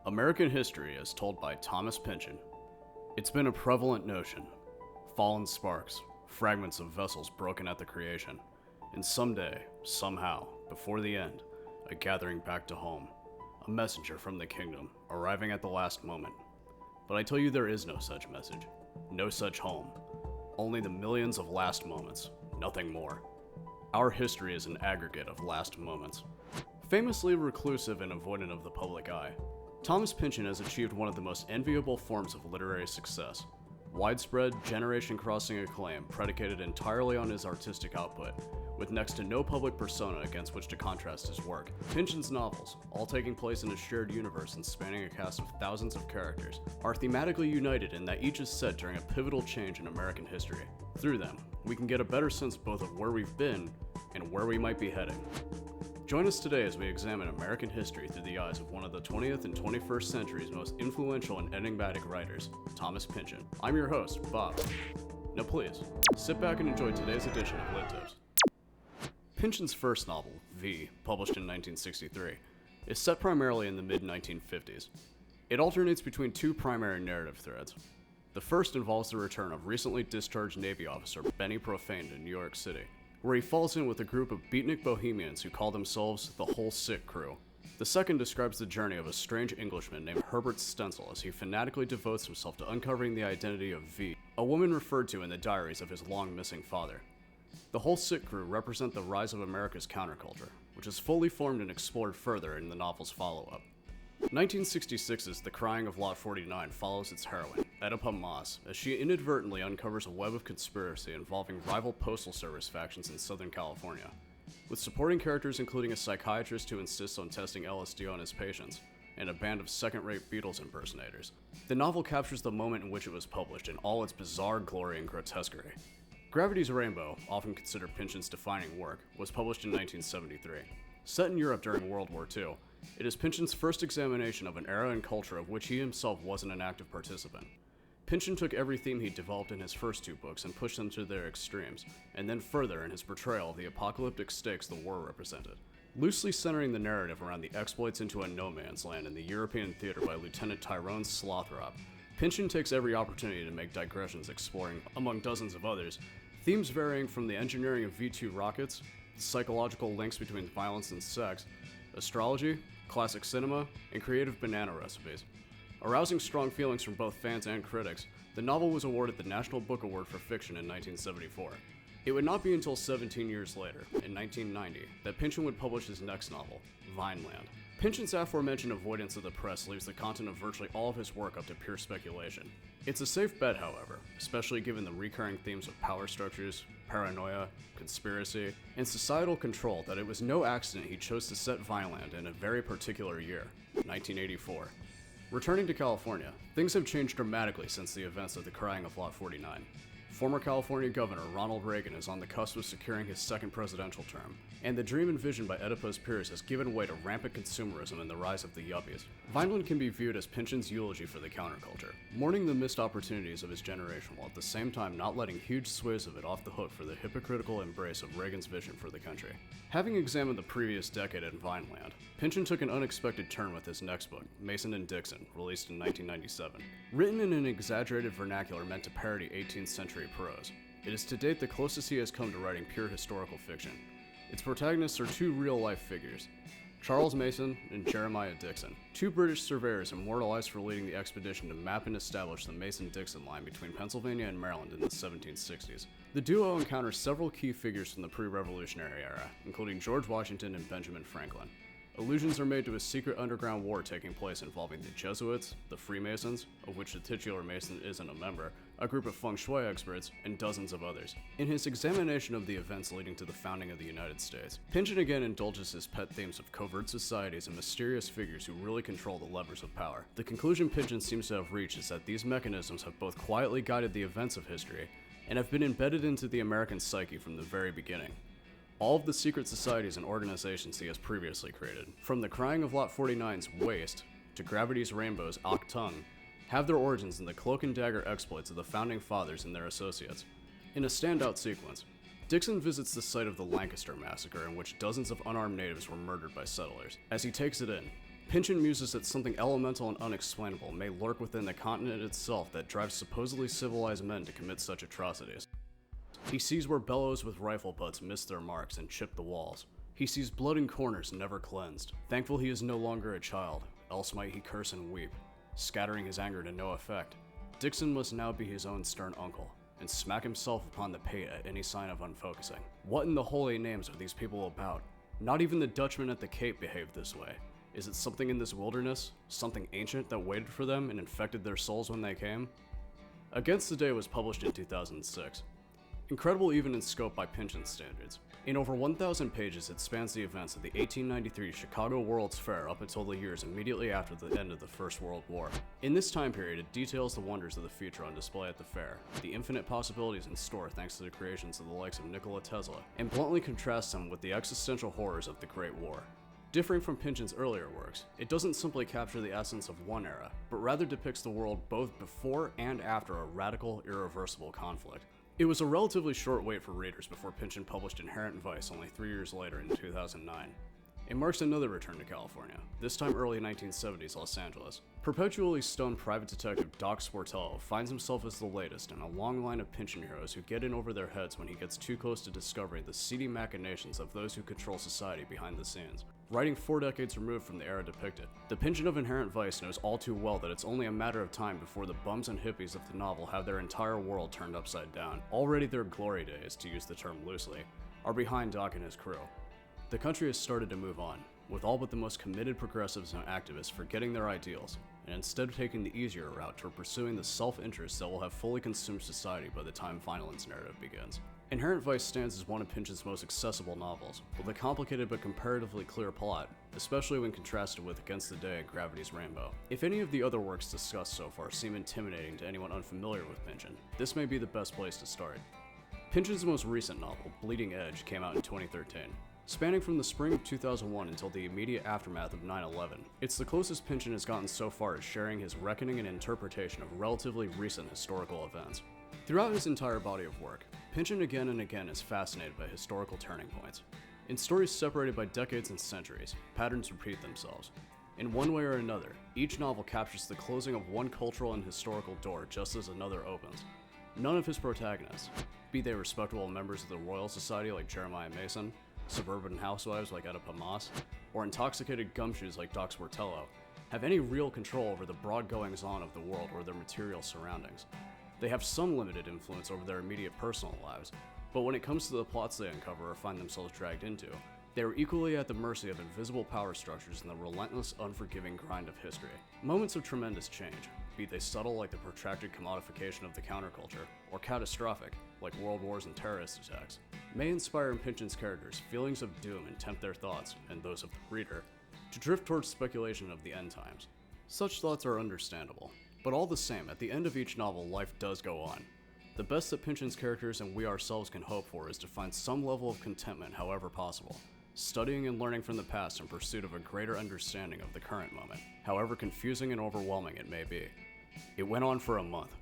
American history as told by Thomas Pynchon. It's been a prevalent notion. Fallen sparks, fragments of vessels broken at the creation, and someday, somehow, before the end, a gathering back to home, a messenger from the kingdom, arriving at the last moment. But I tell you there is no such message, no such home, only the millions of last moments, nothing more. Our history is an aggregate of last moments. Famously reclusive and avoidant of the public eye, Thomas Pynchon has achieved one of the most enviable forms of literary success. Widespread, generation-crossing acclaim predicated entirely on his artistic output, with next to no public persona against which to contrast his work. Pynchon's novels, all taking place in a shared universe and spanning a cast of thousands of characters, are thematically united in that each is set during a pivotal change in American history. Through them, we can get a better sense both of where we've been and where we might be heading. Join us today as we examine American history through the eyes of one of the 20th and 21st century's most influential and enigmatic writers, Thomas Pynchon. I'm your host, Bob. Now please, sit back and enjoy today's edition of Lit Tips. Pynchon's first novel, V, published in 1963, is set primarily in the mid-1950s. It alternates between two primary narrative threads. The first involves the return of recently discharged Navy officer Benny Profane to New York City, where he falls in with a group of beatnik bohemians who call themselves the Whole Sick Crew. The second describes the journey of a strange Englishman named Herbert Stencil as he fanatically devotes himself to uncovering the identity of V, a woman referred to in the diaries of his long-missing father. The Whole Sick Crew represent the rise of America's counterculture, which is fully formed and explored further in the novel's follow-up. 1966's The Crying of Lot 49 follows its heroine, Oedipa Maas, as she inadvertently uncovers a web of conspiracy involving rival postal service factions in Southern California, with supporting characters including a psychiatrist who insists on testing LSD on his patients, and a band of second-rate Beatles impersonators. The novel captures the moment in which it was published in all its bizarre glory and grotesquerie. Gravity's Rainbow, often considered Pynchon's defining work, was published in 1973. Set in Europe during World War II, it is Pynchon's first examination of an era and culture of which he himself wasn't an active participant. Pynchon took every theme he developed in his first two books and pushed them to their extremes, and then further in his portrayal of the apocalyptic stakes the war represented. Loosely centering the narrative around the exploits into a no-man's land in the European theater by Lieutenant Tyrone Slothrop, Pynchon takes every opportunity to make digressions exploring, among dozens of others, themes varying from the engineering of V-2 rockets, psychological links between violence and sex, astrology, classic cinema, and creative banana recipes. Arousing strong feelings from both fans and critics, the novel was awarded the National Book Award for Fiction in 1974. It would not be until 17 years later, in 1990, that Pynchon would publish his next novel, Vineland. Pynchon's aforementioned avoidance of the press leaves the content of virtually all of his work up to pure speculation. It's a safe bet, however, especially given the recurring themes of power structures, paranoia, conspiracy, and societal control that it was no accident he chose to set Vineland in a very particular year, 1984. Returning to California, things have changed dramatically since the events of the Crying of Lot 49. Former California Governor Ronald Reagan is on the cusp of securing his second presidential term, and the dream envisioned by Oedipa's peers has given way to rampant consumerism and the rise of the yuppies. Vineland can be viewed as Pynchon's eulogy for the counterculture, mourning the missed opportunities of his generation while at the same time not letting huge swathes of it off the hook for the hypocritical embrace of Reagan's vision for the country. Having examined the previous decade in Vineland, Pynchon took an unexpected turn with his next book, Mason and Dixon, released in 1997. Written in an exaggerated vernacular meant to parody 18th century prose, it is to date the closest he has come to writing pure historical fiction. Its protagonists are two real-life figures, Charles Mason and Jeremiah Dixon, two British surveyors immortalized for leading the expedition to map and establish the Mason-Dixon line between Pennsylvania and Maryland in the 1760s. The duo encounters several key figures from the pre-revolutionary era, including George Washington and Benjamin Franklin. Allusions are made to a secret underground war taking place involving the Jesuits, the Freemasons, of which the titular Mason isn't a member, a group of feng shui experts, and dozens of others. In his examination of the events leading to the founding of the United States, Pynchon again indulges his pet themes of covert societies and mysterious figures who really control the levers of power. The conclusion Pynchon seems to have reached is that these mechanisms have both quietly guided the events of history and have been embedded into the American psyche from the very beginning. All of the secret societies and organizations he has previously created, from the Crying of Lot 49's Waste to Gravity's Rainbow's Octung, have their origins in the cloak and dagger exploits of the Founding Fathers and their associates. In a standout sequence, Dixon visits the site of the Lancaster Massacre in which dozens of unarmed natives were murdered by settlers. As he takes it in, Pynchon muses that something elemental and unexplainable may lurk within the continent itself that drives supposedly civilized men to commit such atrocities. He sees where bellows with rifle butts miss their marks and chip the walls. He sees blood in corners never cleansed. Thankful he is no longer a child, else might he curse and weep, scattering his anger to no effect. Dixon must now be his own stern uncle, and smack himself upon the pate at any sign of unfocusing. What in the holy names are these people about? Not even the Dutchmen at the Cape behaved this way. Is it something in this wilderness, something ancient that waited for them and infected their souls when they came? Against the Day was published in 2006. Incredible even in scope by Pynchon standards. In over 1,000 pages, it spans the events of the 1893 Chicago World's Fair up until the years immediately after the end of the First World War. In this time period, it details the wonders of the future on display at the fair, the infinite possibilities in store thanks to the creations of the likes of Nikola Tesla, and bluntly contrasts them with the existential horrors of the Great War. Differing from Pynchon's earlier works, it doesn't simply capture the essence of one era, but rather depicts the world both before and after a radical, irreversible conflict. It was a relatively short wait for readers before Pynchon published Inherent Vice only 3 years later in 2009. It marks another return to California, this time early 1970s Los Angeles. Perpetually stoned private detective Doc Sportello finds himself as the latest in a long line of Pynchon heroes who get in over their heads when he gets too close to discovering the seedy machinations of those who control society behind the scenes. Writing 4 decades removed from the era depicted, the Pynchon of Inherent Vice knows all too well that it's only a matter of time before the bums and hippies of the novel have their entire world turned upside down. Already their glory days, to use the term loosely, are behind Doc and his crew. The country has started to move on, with all but the most committed progressives and activists forgetting their ideals, and instead taking the easier route toward pursuing the self-interest that will have fully consumed society by the time Violence narrative begins. Inherent Vice stands as one of Pynchon's most accessible novels, with a complicated but comparatively clear plot, especially when contrasted with Against the Day and Gravity's Rainbow. If any of the other works discussed so far seem intimidating to anyone unfamiliar with Pynchon, this may be the best place to start. Pynchon's most recent novel, Bleeding Edge, came out in 2013. Spanning from the spring of 2001 until the immediate aftermath of 9/11, it's the closest Pynchon has gotten so far to sharing his reckoning and interpretation of relatively recent historical events. Throughout his entire body of work, Pynchon again and again is fascinated by historical turning points. In stories separated by decades and centuries, patterns repeat themselves. In one way or another, each novel captures the closing of one cultural and historical door just as another opens. None of his protagonists, be they respectable members of the Royal Society like Jeremiah Mason, suburban housewives like Oedipa Maas, or intoxicated gumshoes like Doc Sportello, have any real control over the broad goings-on of the world or their material surroundings. They have some limited influence over their immediate personal lives, but when it comes to the plots they uncover or find themselves dragged into, they are equally at the mercy of invisible power structures and the relentless, unforgiving grind of history. Moments of tremendous change, be they subtle like the protracted commodification of the counterculture, or catastrophic, like world wars and terrorist attacks, may inspire in Pynchon's characters feelings of doom and tempt their thoughts, and those of the reader, to drift towards speculation of the end times. Such thoughts are understandable, but all the same, at the end of each novel, life does go on. The best that Pynchon's characters and we ourselves can hope for is to find some level of contentment however possible, studying and learning from the past in pursuit of a greater understanding of the current moment, however confusing and overwhelming it may be. It went on for a month.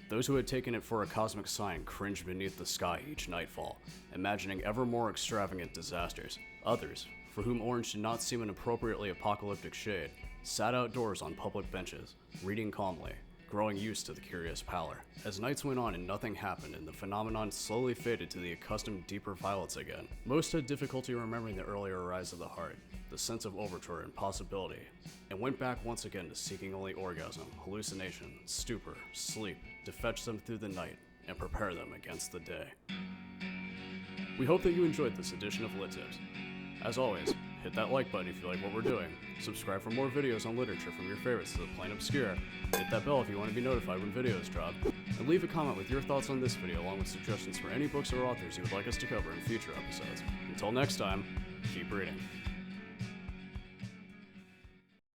Those who had taken it for a cosmic sign cringed beneath the sky each nightfall, imagining ever more extravagant disasters. Others, for whom orange did not seem an appropriately apocalyptic shade, sat outdoors on public benches, reading calmly, growing used to the curious pallor. As nights went on and nothing happened and the phenomenon slowly faded to the accustomed deeper violets again, most had difficulty remembering the earlier rise of the heart, the sense of overture and possibility, and went back once again to seeking only orgasm, hallucination, stupor, sleep, to fetch them through the night and prepare them against the day. We hope that you enjoyed this edition of Lit Tips. As always, hit that like button if you like what we're doing, subscribe for more videos on literature from your favorites to the plain obscure, hit that bell if you want to be notified when videos drop, and leave a comment with your thoughts on this video along with suggestions for any books or authors you would like us to cover in future episodes. Until next time, keep reading.